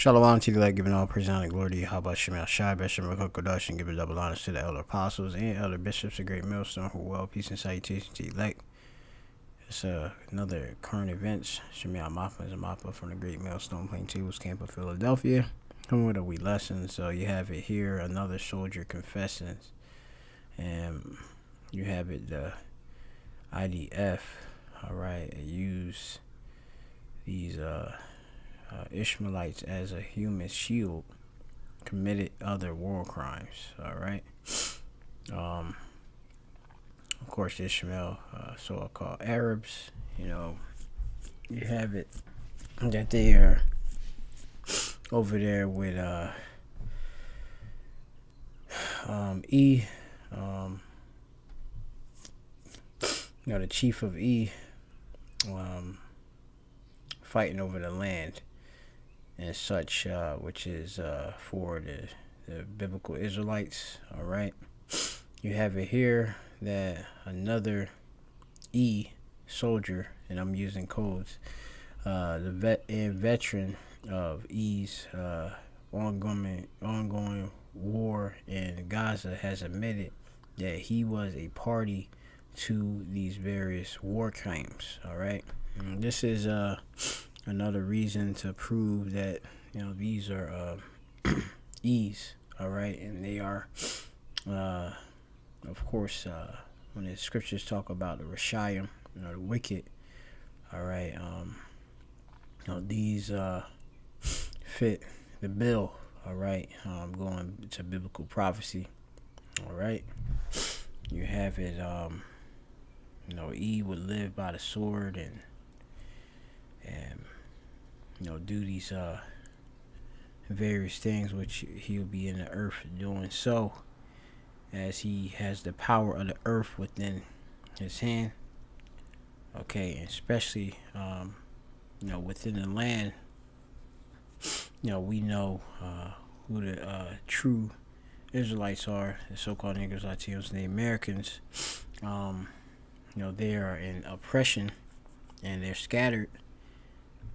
Shalom to you, like giving all praise and honor, glory to you. How about Shemal Shai, Bishop Kodash, and giving double honors to the elder apostles and elder bishops of Great Millstone, who well, peace and salutation to you. Like, it's another current events. Shemal Mappa is a Mappa from the Great Millstone Plaintables Camp of Philadelphia. Coming with a wee lesson. So you have it here, another soldier confessing, and you have it the IDF. All right, use these Ishmaelites as a human shield, committed other war crimes. All right. Of course, Ishmael, so-called Arabs. You have it that they are over there with E. The chief of E, fighting over the land and such, which is for the biblical Israelites. All right, you have it here that another E soldier, and I'm using codes, the veteran of E's ongoing war in Gaza, has admitted that he was a party to these various war crimes. All right, and this is another reason to prove that these are E's. All right, and they are of course when the scriptures talk about the Rishayim, the wicked. All right, these fit the bill. All right, going to biblical prophecy. All right, you have it. E would live by the sword and do these various things which he'll be in the earth doing, so as he has the power of the earth within his hand. Okay, and especially within the land, we know who the true Israelites are, the so-called Negroes, Latinos, and the Americans. They are in oppression, and they're scattered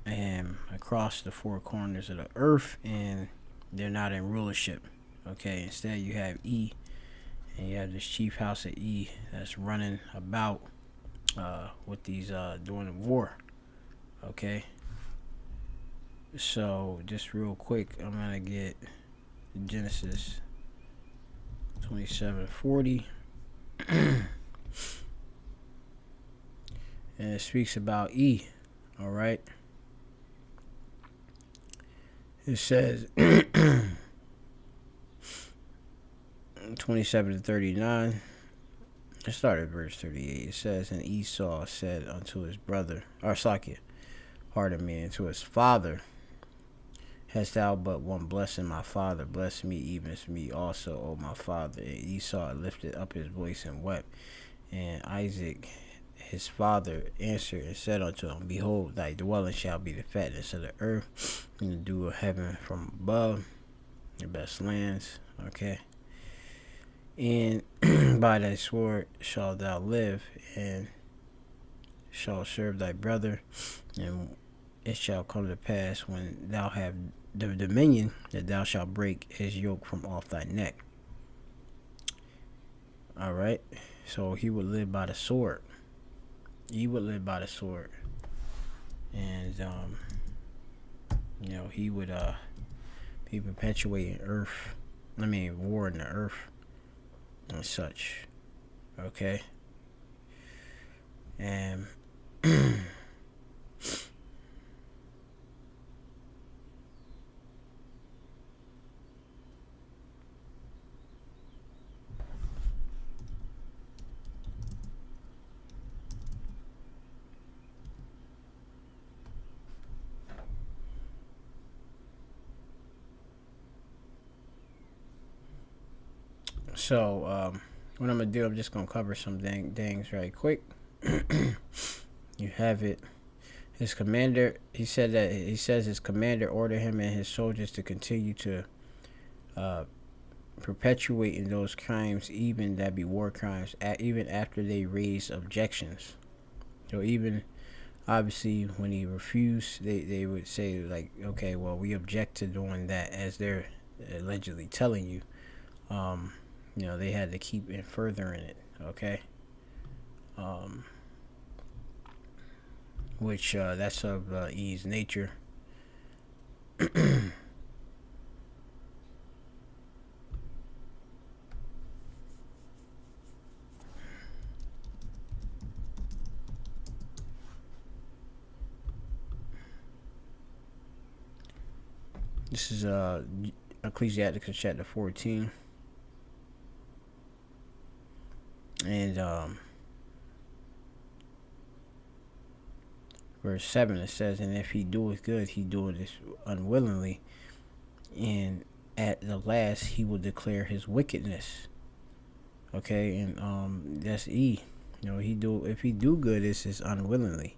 and across the four corners of the earth, and they're not in rulership. Okay, instead you have E, and you have this chief house of E that's running about with these during the war. Okay, so just real quick, I'm gonna get Genesis 27:40. And it speaks about E. All right. It says 27-39. It started at verse 38. It says, and Esau said unto his brother, or Sakia, pardon me, and to his father, hast thou but one blessing, my father? Bless me, even as me also, O my father. And Esau lifted up his voice and wept. And Isaac his father answered and said unto him, behold, thy dwelling shall be the fatness of the earth, and the dew of heaven from above, the best lands. Okay. And by thy sword shalt thou live, and shalt serve thy brother, and it shall come to pass when thou have the dominion, that thou shalt break his yoke from off thy neck. All right. So he would live by the sword. He would live by the sword, and he would be perpetuating war in the earth and such. Okay, and so what I'm gonna do, I'm just gonna cover some things right quick. You have it. His commander, he says his commander ordered him and his soldiers to continue to perpetuate in those crimes, even that be war crimes, even after they raise objections. So even obviously when he refused, they would say like, okay, well, we object to doing that, as they're allegedly telling you. They had to keep it furthering it, okay? um, which that's of E's nature. This is Ecclesiasticus chapter 14, and verse 7. It says, "And if he doeth good, he doeth this unwillingly, and at the last he will declare his wickedness." Okay, and that's E. If he do good, it's his unwillingly.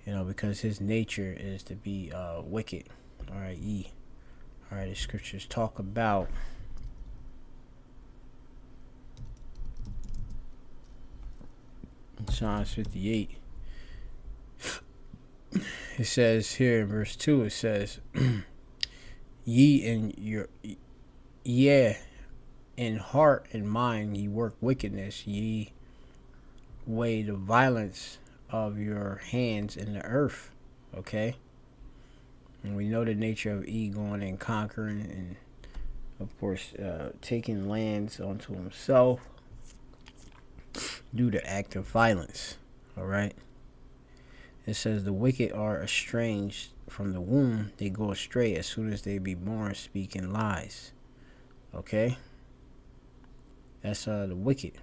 Because his nature is to be wicked. All right, E. All right, the scriptures talk about Psalms 58. It says here in verse 2, it says, "Ye in your, yeah, in heart and mind ye work wickedness, ye weigh the violence of your hands in the earth." Okay? And we know the nature of E, going and conquering, and of course taking lands onto himself due to act of violence. All right? It says, "The wicked are estranged from the womb, they go astray as soon as they be born, speaking lies." Okay? That's the wicked.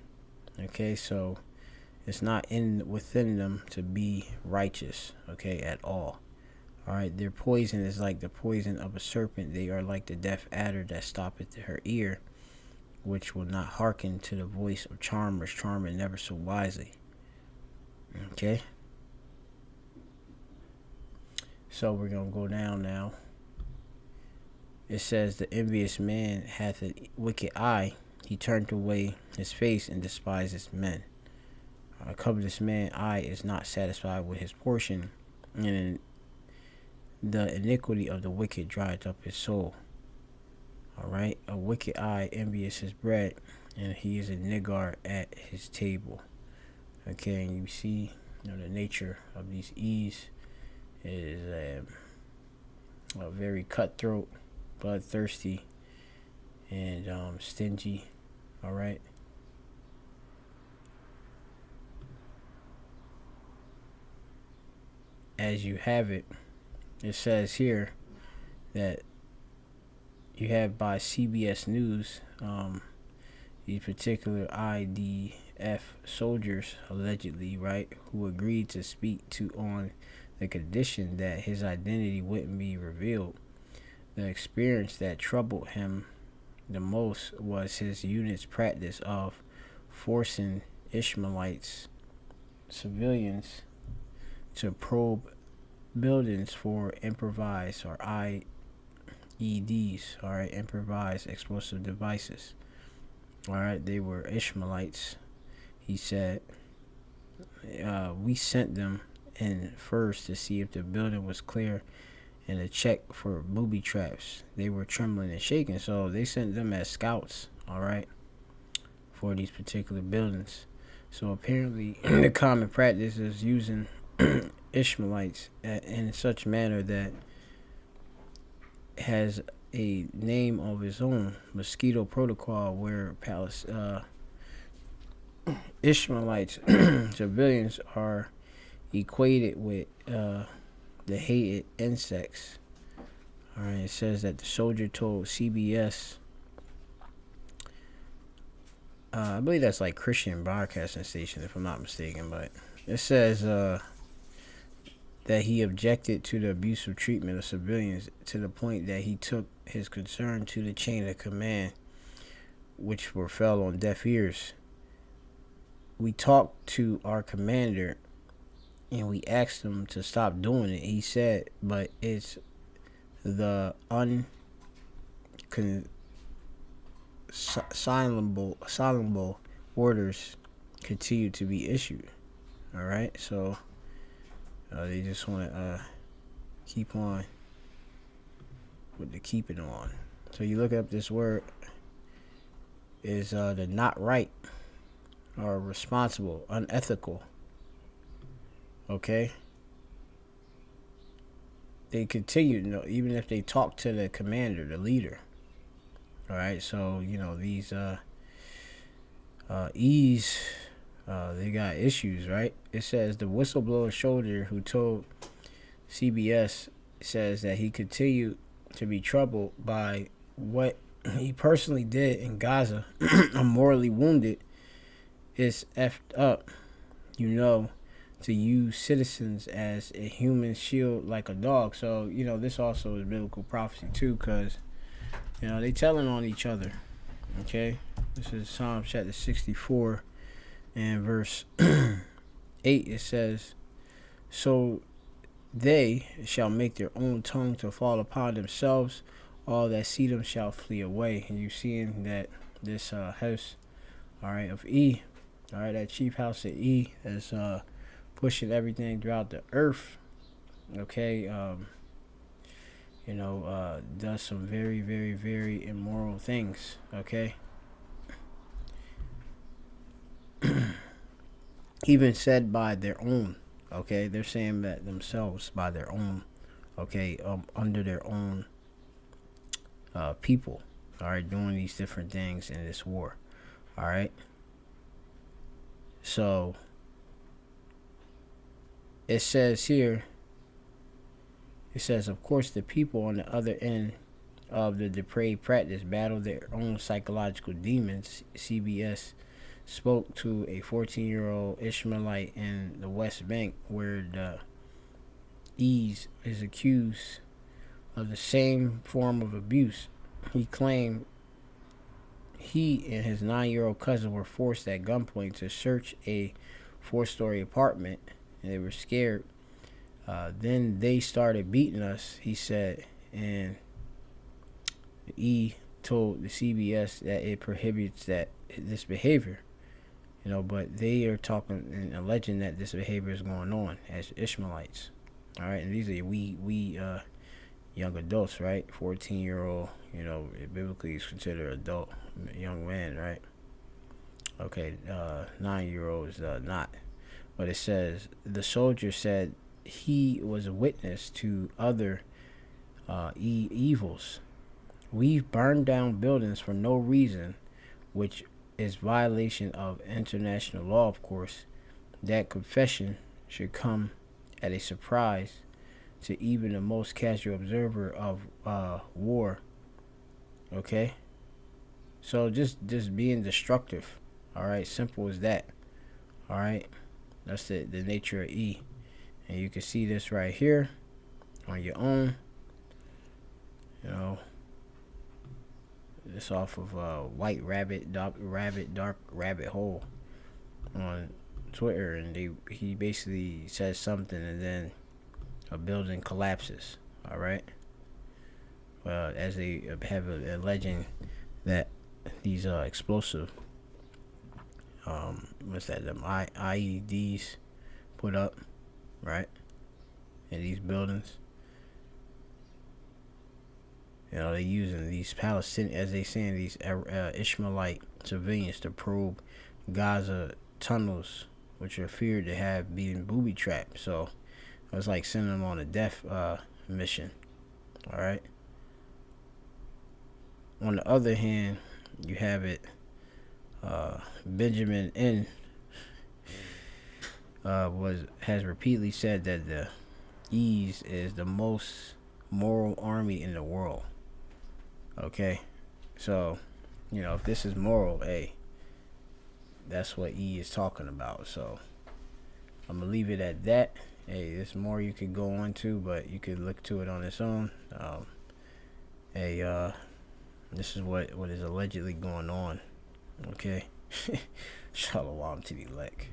Okay, so it's not within them to be righteous, okay, at all. All right, their poison is like the poison of a serpent. They are like the deaf adder that stoppeth her ear, which will not hearken to the voice of charmers, charming never so wisely. Okay? So we're going to go down now. It says, "The envious man hath a wicked eye. He turned away his face and despises men. A covetous man eye is not satisfied with his portion, and the iniquity of the wicked drieth up his soul." All right, a wicked eye envious his bread, and he is a niggard at his table. Okay, and you see, the nature of these E's is a very cutthroat, bloodthirsty, and stingy. All right. As you have it, it says here that you have by CBS News these particular IDF soldiers, allegedly, right, who agreed to speak to on the condition that his identity wouldn't be revealed. The experience that troubled him the most was his unit's practice of forcing Ishmaelites, civilians, to probe buildings for improvised, or IEDs, all right, improvised explosive devices. All right, they were Ishmaelites. He said, "We sent them in first to see if the building was clear and to check for booby traps. They were trembling and shaking, so they sent them as scouts, all right, for these particular buildings." So apparently the common practice is using Ishmaelites in such manner that has a name of its own, Mosquito Protocol, where Ishmaelites, civilians, are equated with the hated insects. All right, it says that the soldier told CBS, I believe that's like Christian broadcasting station, if I'm not mistaken, but it says that he objected to the abusive treatment of civilians to the point that he took his concern to the chain of command, which fell on deaf ears. "We talked to our commander and we asked him to stop doing it. He said, but it's the unsignable orders continue to be issued." All right, so They just want to keep on with the keeping on. So you look up this word is the not right or responsible, unethical. Okay. They continue, even if they talk to the commander, the leader. All right. So these E's, they got issues, right? It says the whistleblower soldier who told CBS says that he continued to be troubled by what he personally did in Gaza. I'm morally wounded. It's effed up, to use citizens as a human shield like a dog. So, this also is biblical prophecy too, because, they telling on each other. Okay? This is Psalm chapter 64 and verse 8. It says, so they shall make their own tongue to fall upon themselves. All that see them shall flee away. And you seeing that this house, all right, of E, all right, that chief house of E is pushing everything throughout the earth. Okay, does some very, very, very immoral things. Okay. Even said by their own. Okay, they're saying that themselves by their own. Okay, under their own people. All right, doing these different things in this war. All right. So it says here. It says, of course, the people on the other end of the depraved practice battle their own psychological demons. CBS spoke to a 14-year-old Ishmaelite in the West Bank where the Ease is accused of the same form of abuse. He claimed he and his 9-year-old cousin were forced at gunpoint to search a 4-story apartment, and they were scared. Then they started beating us, he said, and E told the CBS that it prohibits this behavior. But they are talking and alleging that this behavior is going on as Ishmaelites. All right, and these are we young adults, right? 14-year-old, biblically is considered adult, young man, right? Okay, 9-year-old is not. But it says the soldier said he was a witness to other evils. We've burned down buildings for no reason, which is violation of international law, of course. That confession should come at a surprise to even the most casual observer of war. Okay? So just being destructive. All right? Simple as that. All right? That's the nature of E. And you can see this right here on your own. This off of White Rabbit, Dark Rabbit Hole on Twitter, and he basically says something, and then a building collapses. All right. Well, as they have a legend that these explosive, what's that? Them IEDs put up, right, in these buildings. They're using these Palestinian, as they saying, these Ishmaelite civilians to probe Gaza tunnels, which are feared to have been booby trapped. So it's like sending them on a death mission. All right. On the other hand, you have it. Benjamin N. has repeatedly said that the Ease is the most moral army in the world. Okay, so if this is moral, hey, that's what E is talking about. So I'm gonna leave it at that. Hey, there's more you could go on to, but you could look to it on its own. This is what is allegedly going on. Okay. Shalom to the elect.